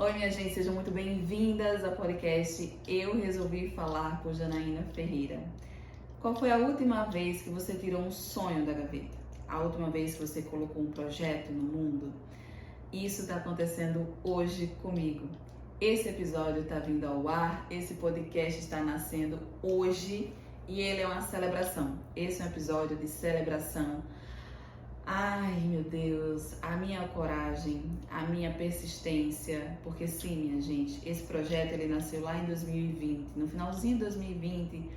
Oi, minha gente, sejam muito bem-vindas ao podcast Eu Resolvi Falar por Janaína Ferreira. Qual foi a última vez que você tirou um sonho da gaveta? A última vez que você colocou um projeto no mundo? Isso está acontecendo hoje comigo. Esse episódio está vindo ao ar, esse podcast está nascendo hoje e ele é uma celebração. Esse é um episódio de celebração. Ai, meu Deus, a minha coragem, a minha persistência, porque sim, minha gente, esse projeto ele nasceu lá em 2020, no finalzinho de 2020,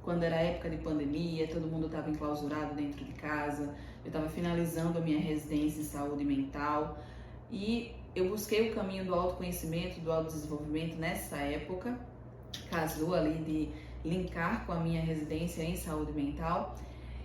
quando era época de pandemia, todo mundo estava enclausurado dentro de casa, eu estava finalizando a minha residência em saúde mental e eu busquei o caminho do autoconhecimento, do autodesenvolvimento nessa época, casou ali de linkar com a minha residência em saúde mental.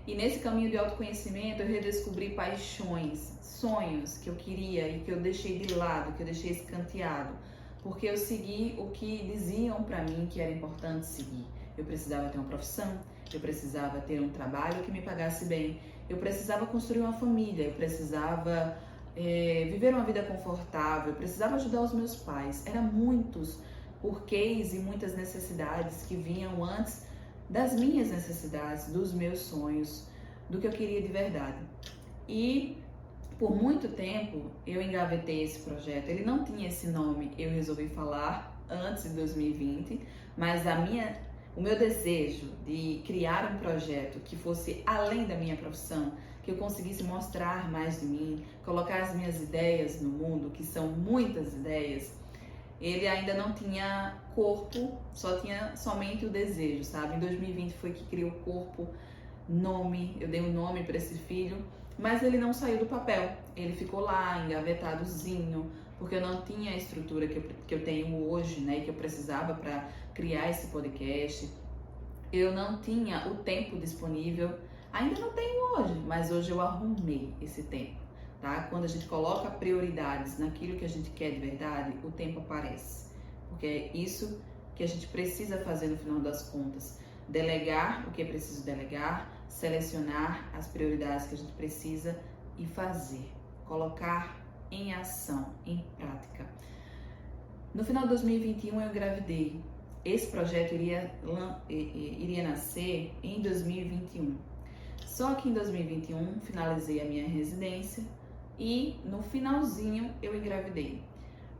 E nesse caminho de autoconhecimento eu redescobri paixões, sonhos que eu queria e que eu deixei de lado, que eu deixei escanteado, porque eu segui o que diziam para mim que era importante seguir. Eu precisava ter uma profissão, eu precisava ter um trabalho que me pagasse bem, eu precisava construir uma família, eu precisava viver uma vida confortável, eu precisava ajudar os meus pais. Eram muitos porquês e muitas necessidades que vinham antes das minhas necessidades, dos meus sonhos, do que eu queria de verdade. E por muito tempo eu engavetei esse projeto. Ele não tinha esse nome, Eu Resolvi Falar, antes de 2020, mas o meu desejo de criar um projeto que fosse além da minha profissão, que eu conseguisse mostrar mais de mim, colocar as minhas ideias no mundo, que são muitas ideias, ele ainda não tinha corpo, só tinha somente o desejo, sabe? Em 2020 foi que criou corpo, nome, eu dei um nome para esse filho, mas ele não saiu do papel, ele ficou lá, engavetadozinho, porque eu não tinha a estrutura que eu tenho hoje, né, que eu precisava para criar esse podcast, eu não tinha o tempo disponível, ainda não tenho hoje, mas hoje eu arrumei esse tempo. Tá? Quando a gente coloca prioridades naquilo que a gente quer de verdade, o tempo aparece. Porque é isso que a gente precisa fazer no final das contas. Delegar o que é preciso delegar, selecionar as prioridades que a gente precisa e fazer. Colocar em ação, em prática. No final de 2021 eu engravidei. Esse projeto iria nascer em 2021. Só que em 2021 finalizei a minha residência e no finalzinho eu engravidei.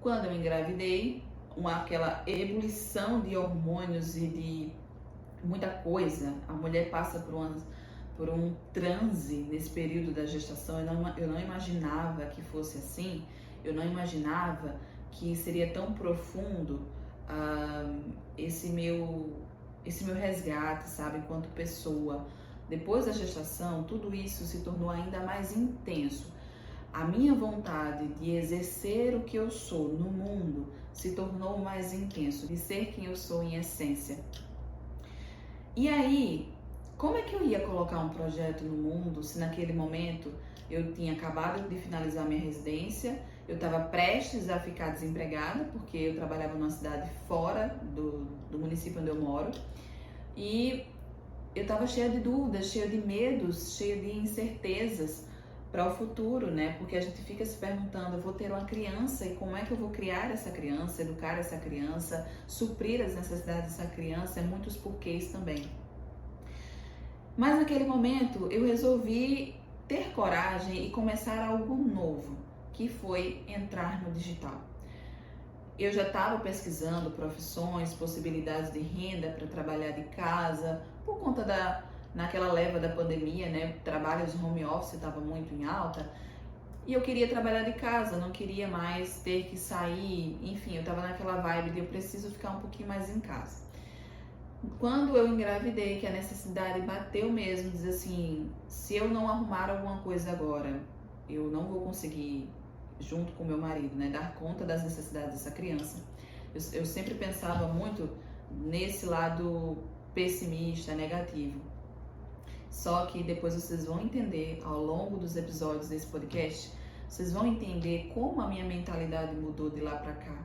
Quando eu engravidei, aquela ebulição de hormônios e de muita coisa, a mulher passa por um transe nesse período da gestação. Eu não imaginava que fosse assim, eu não imaginava que seria tão profundo esse meu resgate, sabe, enquanto pessoa. Depois da gestação, tudo isso se tornou ainda mais intenso. A minha vontade de exercer o que eu sou no mundo se tornou mais intenso, de ser quem eu sou em essência. E aí, como é que eu ia colocar um projeto no mundo se naquele momento eu tinha acabado de finalizar minha residência, eu estava prestes a ficar desempregada, porque eu trabalhava numa cidade fora do município onde eu moro, e eu estava cheia de dúvidas, cheia de medos, cheia de incertezas para o futuro, né? Porque a gente fica se perguntando, eu vou ter uma criança e como é que eu vou criar essa criança, educar essa criança, suprir as necessidades dessa criança, muitos porquês também. Mas naquele momento eu resolvi ter coragem e começar algo novo, que foi entrar no digital. Eu já estava pesquisando profissões, possibilidades de renda para trabalhar de casa, por conta naquela leva da pandemia, né? Trabalho de home office estava muito em alta. E eu queria trabalhar de casa, não queria mais ter que sair. Enfim, eu estava naquela vibe de eu preciso ficar um pouquinho mais em casa. Quando eu engravidei, que a necessidade bateu mesmo, diz assim, se eu não arrumar alguma coisa agora, eu não vou conseguir, junto com meu marido, né, dar conta das necessidades dessa criança. Eu sempre pensava muito nesse lado pessimista, negativo. Só que depois vocês vão entender, ao longo dos episódios desse podcast, vocês vão entender como a minha mentalidade mudou de lá pra cá.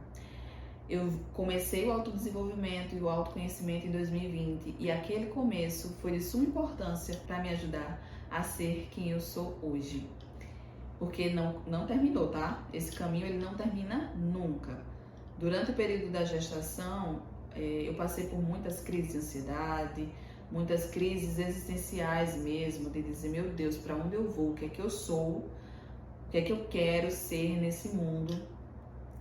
Eu comecei o autodesenvolvimento e o autoconhecimento em 2020 e aquele começo foi de suma importância para me ajudar a ser quem eu sou hoje. Porque não terminou, tá? Esse caminho ele não termina nunca. Durante o período da gestação, eu passei por muitas crises de ansiedade, muitas crises existenciais mesmo, de dizer, meu Deus, para onde eu vou, o que é que eu sou, o que é que eu quero ser nesse mundo.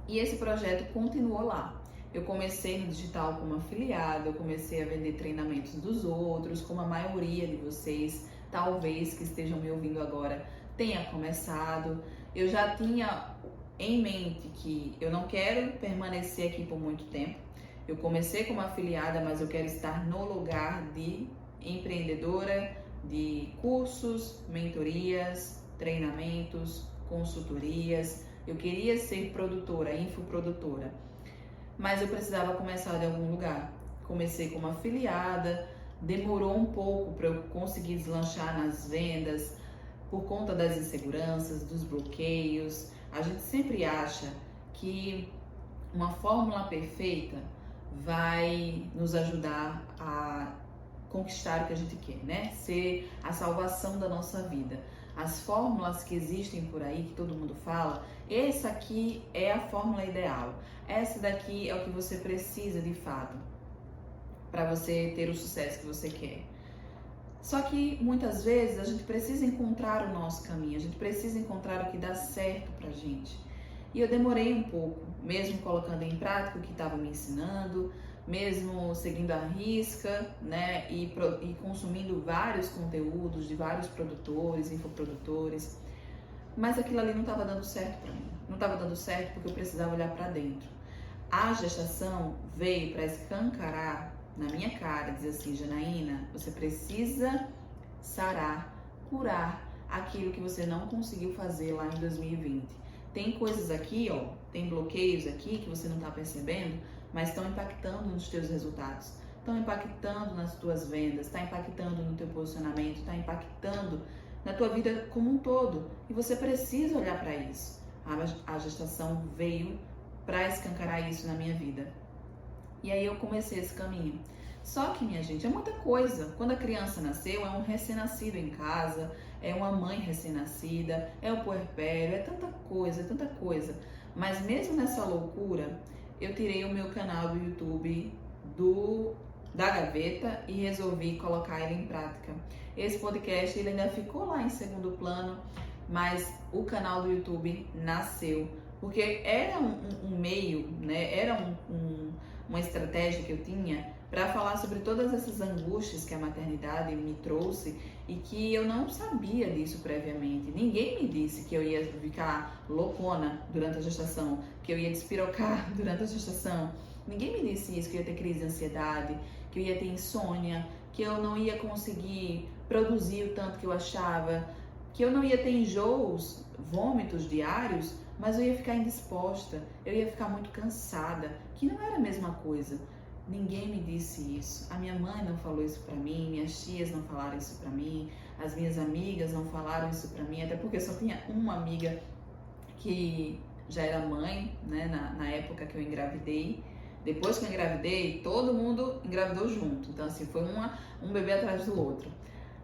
E esse projeto continuou lá. Eu comecei no digital como afiliada, eu comecei a vender treinamentos dos outros, como a maioria de vocês, talvez que estejam me ouvindo agora, tenha começado. Eu já tinha em mente que eu não quero permanecer aqui por muito tempo. Eu comecei como afiliada, mas eu quero estar no lugar de empreendedora, de cursos, mentorias, treinamentos, consultorias. Eu queria ser produtora, infoprodutora, mas eu precisava começar de algum lugar. Comecei como afiliada, demorou um pouco para eu conseguir deslanchar nas vendas por conta das inseguranças, dos bloqueios. A gente sempre acha que uma fórmula perfeita vai nos ajudar a conquistar o que a gente quer, né? Ser a salvação da nossa vida. As fórmulas que existem por aí, que todo mundo fala, essa aqui é a fórmula ideal. Essa daqui é o que você precisa de fato para você ter o sucesso que você quer. Só que muitas vezes a gente precisa encontrar o nosso caminho, a gente precisa encontrar o que dá certo pra gente. E eu demorei um pouco, mesmo colocando em prática o que estava me ensinando, mesmo seguindo a risca, né, e consumindo vários conteúdos de vários produtores, infoprodutores, mas aquilo ali não estava dando certo para mim. Não estava dando certo porque eu precisava olhar para dentro. A gestação veio para escancarar na minha cara, dizer assim, Janaína, você precisa sarar, curar aquilo que você não conseguiu fazer lá em 2020. Tem coisas aqui, ó, tem bloqueios aqui que você não está percebendo, mas estão impactando nos teus resultados, estão impactando nas tuas vendas, está impactando no teu posicionamento, está impactando na tua vida como um todo. E você precisa olhar para isso. A gestação veio para escancarar isso na minha vida. E aí eu comecei esse caminho. Só que, minha gente, é muita coisa. Quando a criança nasceu, é um recém-nascido em casa, é uma mãe recém-nascida, é o puerpério, é tanta coisa, é tanta coisa. Mas mesmo nessa loucura, eu tirei o meu canal do YouTube da gaveta e resolvi colocar ele em prática. Esse podcast ele ainda ficou lá em segundo plano, mas o canal do YouTube nasceu porque era um meio, né? Era uma estratégia que eu tinha para falar sobre todas essas angústias que a maternidade me trouxe e que eu não sabia disso previamente. Ninguém me disse que eu ia ficar loucona durante a gestação, que eu ia despirocar durante a gestação. Ninguém me disse isso, que eu ia ter crise de ansiedade, que eu ia ter insônia, que eu não ia conseguir produzir o tanto que eu achava, que eu não ia ter enjoos, vômitos diários, mas eu ia ficar indisposta, eu ia ficar muito cansada, que não era a mesma coisa. Ninguém me disse isso. A minha mãe não falou isso pra mim, minhas tias não falaram isso pra mim, as minhas amigas não falaram isso pra mim, até porque eu só tinha uma amiga que já era mãe, né, na época que eu engravidei. Depois que eu engravidei, todo mundo engravidou junto. Então, assim, foi um bebê atrás do outro.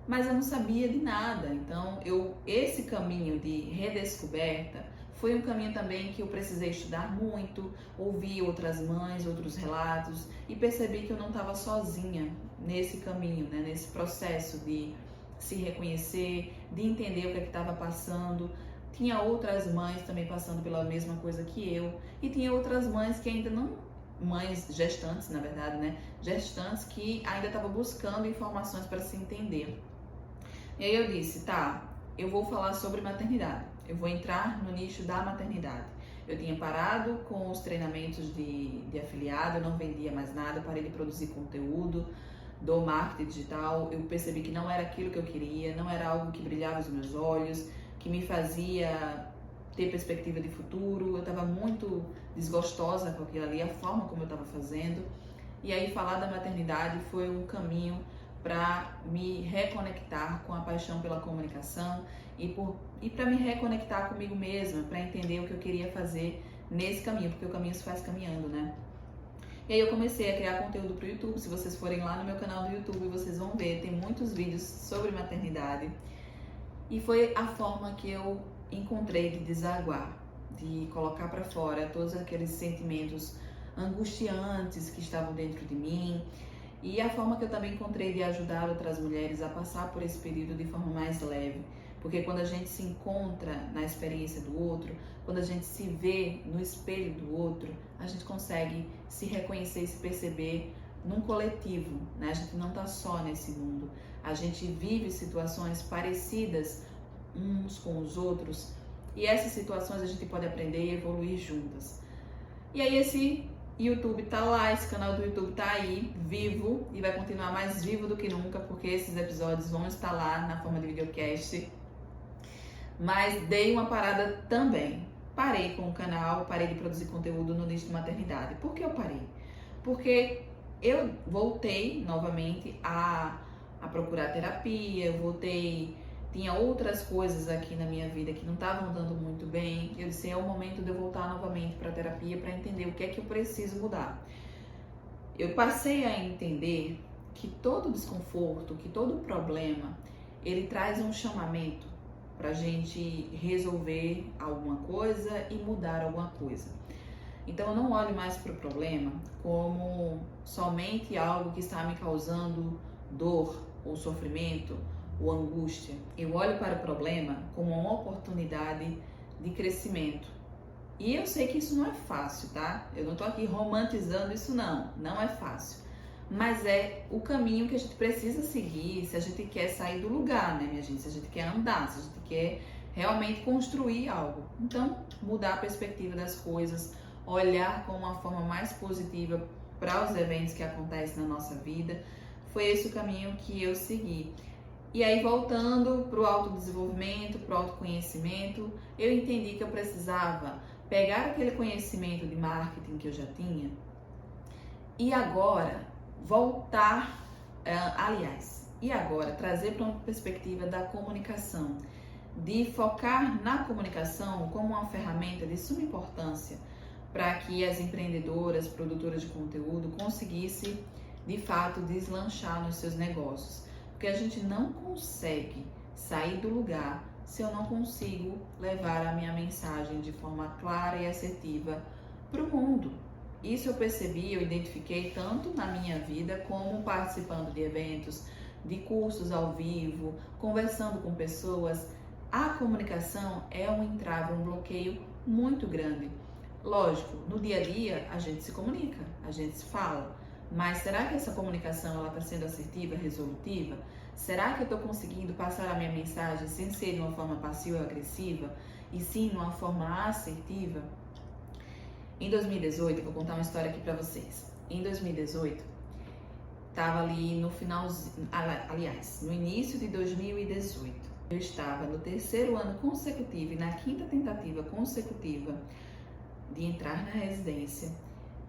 Mas eu não sabia de nada. Então, esse caminho de redescoberta foi um caminho também que eu precisei estudar muito, ouvir outras mães, outros relatos e percebi que eu não estava sozinha nesse caminho, né? Nesse processo de se reconhecer, de entender o que estava passando. Tinha outras mães também passando pela mesma coisa que eu e tinha outras mães que ainda não, mães gestantes, na verdade, né? Gestantes que ainda estavam buscando informações para se entender. E aí eu disse, tá, eu vou falar sobre maternidade. Eu vou entrar no nicho da maternidade. Eu tinha parado com os treinamentos de afiliado, eu não vendia mais nada, parei de produzir conteúdo do marketing digital. Eu percebi que não era aquilo que eu queria, não era algo que brilhava os meus olhos, que me fazia ter perspectiva de futuro. Eu estava muito desgostosa com aquilo ali, a forma como eu estava fazendo. E aí falar da maternidade foi um caminho para me reconectar com a paixão pela comunicação e para me reconectar comigo mesma, para entender o que eu queria fazer nesse caminho, porque o caminho se faz caminhando, né? E aí eu comecei a criar conteúdo para o YouTube. Se vocês forem lá no meu canal do YouTube, vocês vão ver, tem muitos vídeos sobre maternidade. E foi a forma que eu encontrei de desaguar. de colocar para fora todos aqueles sentimentos angustiantes que estavam dentro de mim, e a forma que eu também encontrei de ajudar outras mulheres a passar por esse período de forma mais leve. Porque quando a gente se encontra na experiência do outro, quando a gente se vê no espelho do outro, a gente consegue se reconhecer e se perceber num coletivo, né? A gente não está só nesse mundo. A gente vive situações parecidas uns com os outros, e essas situações a gente pode aprender e evoluir juntas. E aí esse YouTube tá lá, esse canal do YouTube tá aí, vivo, e vai continuar mais vivo do que nunca, porque esses episódios vão estar lá na forma de videocast. Mas dei uma parada também. Parei com o canal, parei de produzir conteúdo no nicho de maternidade. Por que eu parei? Porque eu voltei novamente a procurar terapia, eu voltei, tinha outras coisas aqui na minha vida que não estavam dando muito bem. Eu disse, é o momento de eu voltar novamente para a terapia para entender o que é que eu preciso mudar. Eu passei a entender que todo desconforto, que todo problema, ele traz um chamamento para a gente resolver alguma coisa e mudar alguma coisa. Então eu não olho mais para o problema como somente algo que está me causando dor ou sofrimento ou angústia. Eu olho para o problema como uma oportunidade de crescimento. E eu sei que isso não é fácil, tá? Eu não tô aqui romantizando isso não é fácil. Mas é o caminho que a gente precisa seguir se a gente quer sair do lugar, né, minha gente? Se a gente quer andar, se a gente quer realmente construir algo. Então, mudar a perspectiva das coisas, olhar com uma forma mais positiva para os eventos que acontecem na nossa vida, foi esse o caminho que eu segui. E aí, voltando para o autodesenvolvimento, para o autoconhecimento, eu entendi que eu precisava pegar aquele conhecimento de marketing que eu já tinha e agora voltar, e agora trazer para uma perspectiva da comunicação, de focar na comunicação como uma ferramenta de suma importância para que as empreendedoras, produtoras de conteúdo conseguissem de fato deslanchar nos seus negócios. Porque a gente não consegue sair do lugar se eu não consigo levar a minha mensagem de forma clara e assertiva para o mundo. Isso eu percebi, eu identifiquei tanto na minha vida como participando de eventos, de cursos ao vivo, conversando com pessoas. A comunicação é um entrave, um bloqueio muito grande. Lógico, no dia a dia a gente se comunica, a gente se fala, mas será que essa comunicação está sendo assertiva, resolutiva? Será que eu estou conseguindo passar a minha mensagem sem ser de uma forma passiva ou agressiva, e sim de uma forma assertiva? Em 2018, eu vou contar uma história aqui para vocês. Em 2018, estava ali no finalzinho, aliás, no início de 2018, eu estava no 3º ano consecutivo e na 5ª tentativa consecutiva de entrar na residência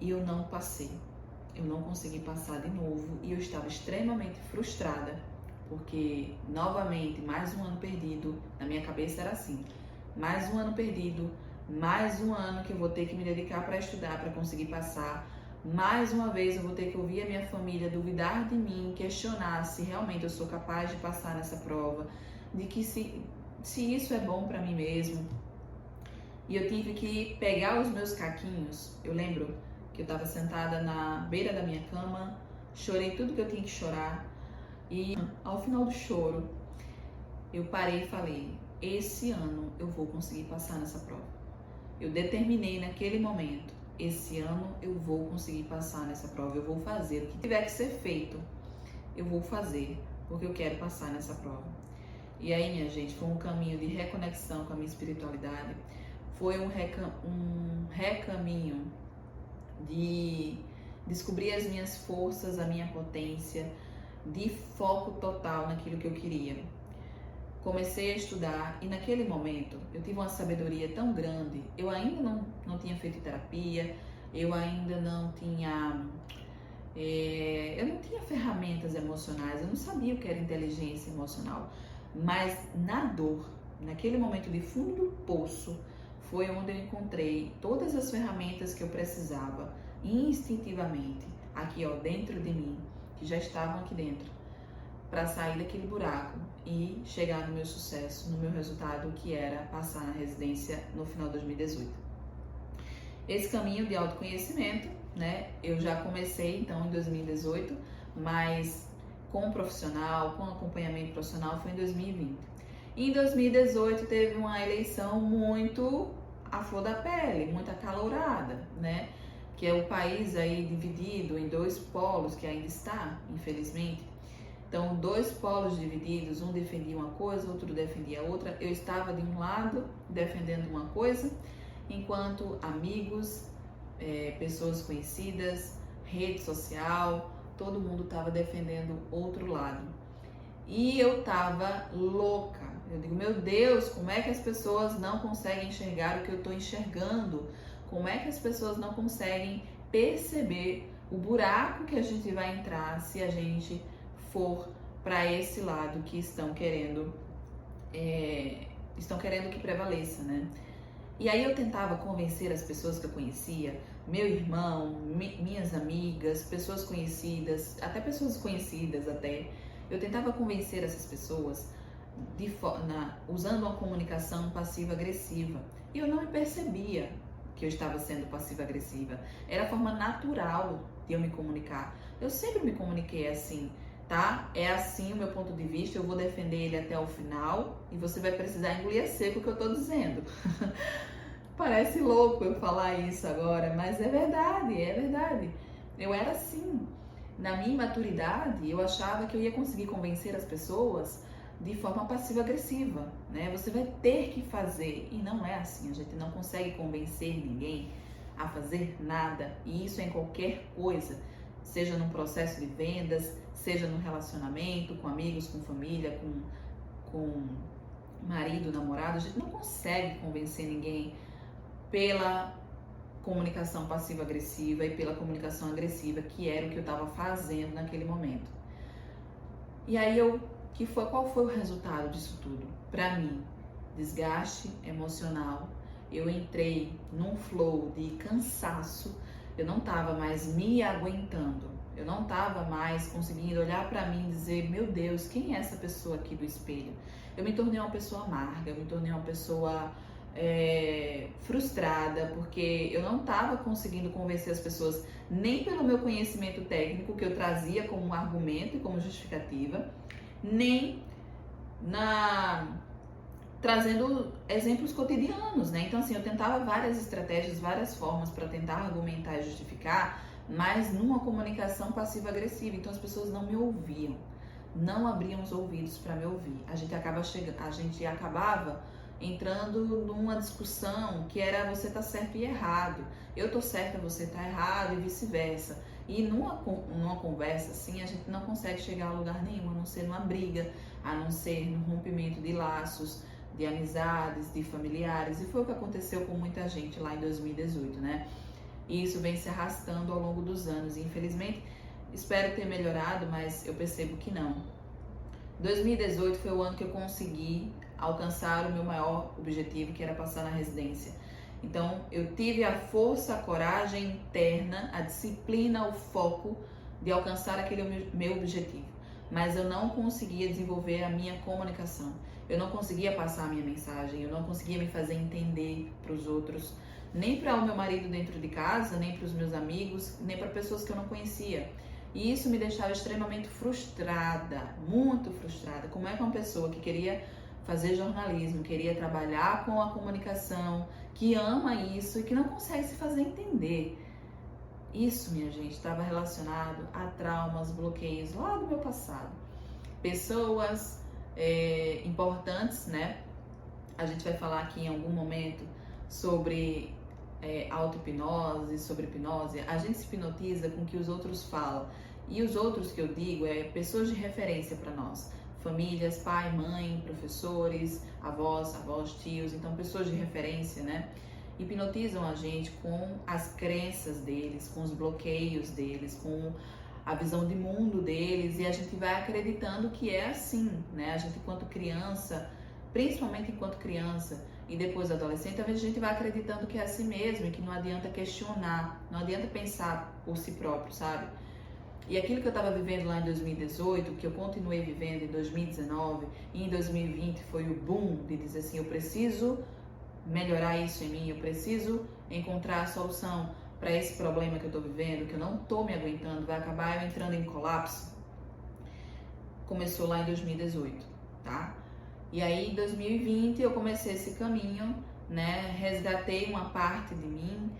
e eu não passei. Eu não consegui passar de novo e eu estava extremamente frustrada, porque novamente, mais um ano perdido. Na minha cabeça era assim, mais um ano perdido, mais um ano que eu vou ter que me dedicar para estudar, para conseguir passar. Mais uma vez eu vou ter que ouvir a minha família duvidar de mim, questionar se realmente eu sou capaz de passar nessa prova, de que se isso é bom para mim mesmo. E eu tive que pegar os meus caquinhos. Eu lembro que eu estava sentada na beira da minha cama, chorei tudo que eu tinha que chorar, e ao final do choro eu parei e falei, esse ano eu vou conseguir passar nessa prova. Eu determinei naquele momento, esse ano eu vou conseguir passar nessa prova, eu vou fazer o que tiver que ser feito, eu vou fazer, porque eu quero passar nessa prova. E aí, minha gente, foi um caminho de reconexão com a minha espiritualidade, foi um recaminho de descobrir as minhas forças, a minha potência, de foco total naquilo que eu queria. Comecei a estudar e naquele momento eu tive uma sabedoria tão grande. Eu ainda não tinha feito terapia, eu ainda não tinha ferramentas emocionais, eu não sabia o que era inteligência emocional. Mas na dor, naquele momento de fundo do poço, foi onde eu encontrei todas as ferramentas que eu precisava, instintivamente, aqui ó, dentro de mim, que já estavam aqui dentro, para sair daquele buraco e chegar no meu sucesso, no meu resultado, que era passar na residência no final de 2018. Esse caminho de autoconhecimento, né, eu já comecei então em 2018, mas com um profissional, com acompanhamento profissional, foi em 2020. E em 2018 teve uma eleição muito à flor da pele, muito acalorada, né? Que é o país aí dividido em dois polos, que ainda está, infelizmente. Então, dois polos divididos, um defendia uma coisa, outro defendia outra. Eu estava de um lado defendendo uma coisa, enquanto amigos, pessoas conhecidas, rede social, todo mundo estava defendendo outro lado. E eu estava louca. Eu digo, meu Deus, como é que as pessoas não conseguem enxergar o que eu estou enxergando? Como é que as pessoas não conseguem perceber o buraco que a gente vai entrar se a gente for para esse lado que estão querendo que prevaleça, né? E aí eu tentava convencer as pessoas que eu conhecia, meu irmão, minhas amigas, pessoas conhecidas, até pessoas desconhecidas até. Eu tentava convencer essas pessoas usando uma comunicação passiva-agressiva. E eu não me percebia que eu estava sendo passiva-agressiva. Era a forma natural de eu me comunicar. Eu sempre me comuniquei assim, tá? É assim o meu ponto de vista, eu vou defender ele até o final e você vai precisar engolir a seco o que eu tô dizendo. Parece louco eu falar isso agora, mas é verdade, é verdade. Eu era assim. Na minha imaturidade, eu achava que eu ia conseguir convencer as pessoas de forma passiva-agressiva, né? Você vai ter que fazer, e não é assim. A gente não consegue convencer ninguém a fazer nada, e isso é em qualquer coisa, seja num processo de vendas, seja num relacionamento com amigos, com família, com marido, namorado. A gente não consegue convencer ninguém pela comunicação passiva-agressiva e pela comunicação agressiva, que era o que eu estava fazendo naquele momento. E aí qual foi o resultado disso tudo? Para mim, desgaste emocional. Eu entrei num flow de cansaço. Eu não estava mais me aguentando. Eu não estava mais conseguindo olhar para mim e dizer, meu Deus, quem é essa pessoa aqui do espelho? Eu me tornei uma pessoa amarga, eu me tornei uma pessoa frustrada, porque eu não estava conseguindo convencer as pessoas nem pelo meu conhecimento técnico que eu trazia como argumento e como justificativa, nem trazendo exemplos cotidianos, né? Então assim, eu tentava várias estratégias, várias formas para tentar argumentar e justificar, mas numa comunicação passiva-agressiva. Então as pessoas não me ouviam, não abriam os ouvidos para me ouvir. A gente acabava entrando numa discussão que era você tá certo e errado, eu tô certa, você tá errado e vice-versa. E numa conversa assim, a gente não consegue chegar a lugar nenhum, a não ser numa briga, a não ser no rompimento de laços, de amizades, de familiares. E foi o que aconteceu com muita gente lá em 2018, né? E isso vem se arrastando ao longo dos anos. E infelizmente, espero ter melhorado, mas eu percebo que não. 2018 foi o ano que eu consegui alcançar o meu maior objetivo, que era passar na residência. Então, eu tive a força, a coragem interna, a disciplina, o foco de alcançar aquele meu objetivo. Mas eu não conseguia desenvolver a minha comunicação. Eu não conseguia passar a minha mensagem, eu não conseguia me fazer entender para os outros, nem para o meu marido dentro de casa, nem para os meus amigos, nem para pessoas que eu não conhecia. E isso me deixava extremamente frustrada, muito frustrada. Como é que uma pessoa que queria fazer jornalismo, queria trabalhar com a comunicação, que ama isso e que não consegue se fazer entender? Isso, minha gente, estava relacionado a traumas, bloqueios lá do meu passado. Pessoas importantes, né? A gente vai falar aqui em algum momento sobre auto-hipnose, sobre hipnose. A gente se hipnotiza com o que os outros falam. E os outros que eu digo pessoas de referência para nós. Famílias, pai, mãe, professores, avós, tios. Então, pessoas de referência, né? Hipnotizam a gente com as crenças deles, com os bloqueios deles, com a visão de mundo deles. E a gente vai acreditando que é assim, né? A gente, enquanto criança, principalmente enquanto criança, e depois adolescente, a gente vai acreditando que é assim mesmo e que não adianta questionar, não adianta pensar por si próprio, sabe? E aquilo que eu estava vivendo lá em 2018, que eu continuei vivendo em 2019 e em 2020 foi o boom de dizer assim, eu preciso melhorar isso em mim, eu preciso encontrar a solução para esse problema que eu estou vivendo, que eu não estou me aguentando, vai acabar eu entrando em colapso. Começou lá em 2018, tá? E aí em 2020 eu comecei esse caminho, né? Resgatei uma parte de mim,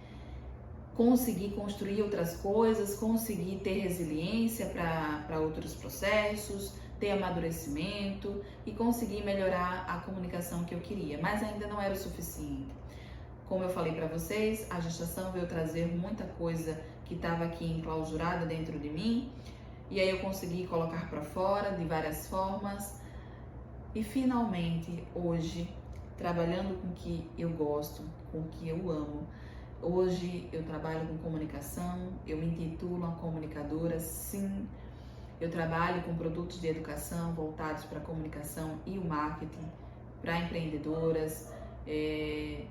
consegui construir outras coisas, consegui ter resiliência para outros processos, ter amadurecimento e consegui melhorar a comunicação que eu queria, mas ainda não era o suficiente. Como eu falei para vocês, a gestação veio trazer muita coisa que estava aqui enclausurada dentro de mim, e aí eu consegui colocar para fora de várias formas. E finalmente, hoje, trabalhando com o que eu gosto, com o que eu amo, hoje eu trabalho com comunicação, eu me intitulo uma comunicadora, sim. Eu trabalho com produtos de educação voltados para a comunicação e o marketing, para empreendedoras,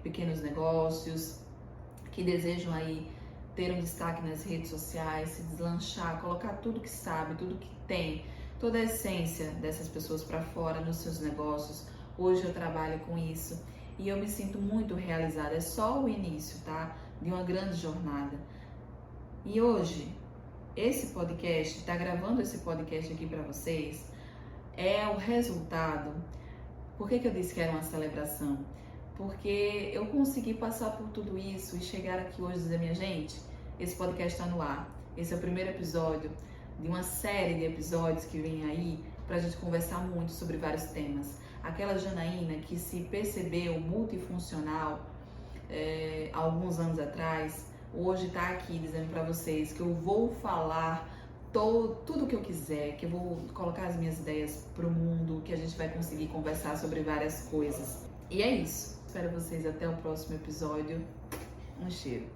pequenos negócios que desejam aí ter um destaque nas redes sociais, se deslanchar, colocar tudo que sabe, tudo que tem, toda a essência dessas pessoas para fora nos seus negócios. Hoje eu trabalho com isso e eu me sinto muito realizada. É só o início, tá? De uma grande jornada. E hoje, tá gravando esse podcast aqui para vocês, é o resultado. Por que eu disse que era uma celebração? Porque eu consegui passar por tudo isso e chegar aqui hoje e dizer, minha gente, esse podcast está no ar. Esse é o primeiro episódio de uma série de episódios que vem aí para a gente conversar muito sobre vários temas. Aquela Janaína que se percebeu multifuncional há alguns anos atrás, hoje está aqui dizendo para vocês que eu vou falar tudo o que eu quiser, que eu vou colocar as minhas ideias para o mundo, que a gente vai conseguir conversar sobre várias coisas. E é isso. Espero vocês até o próximo episódio. Um cheiro.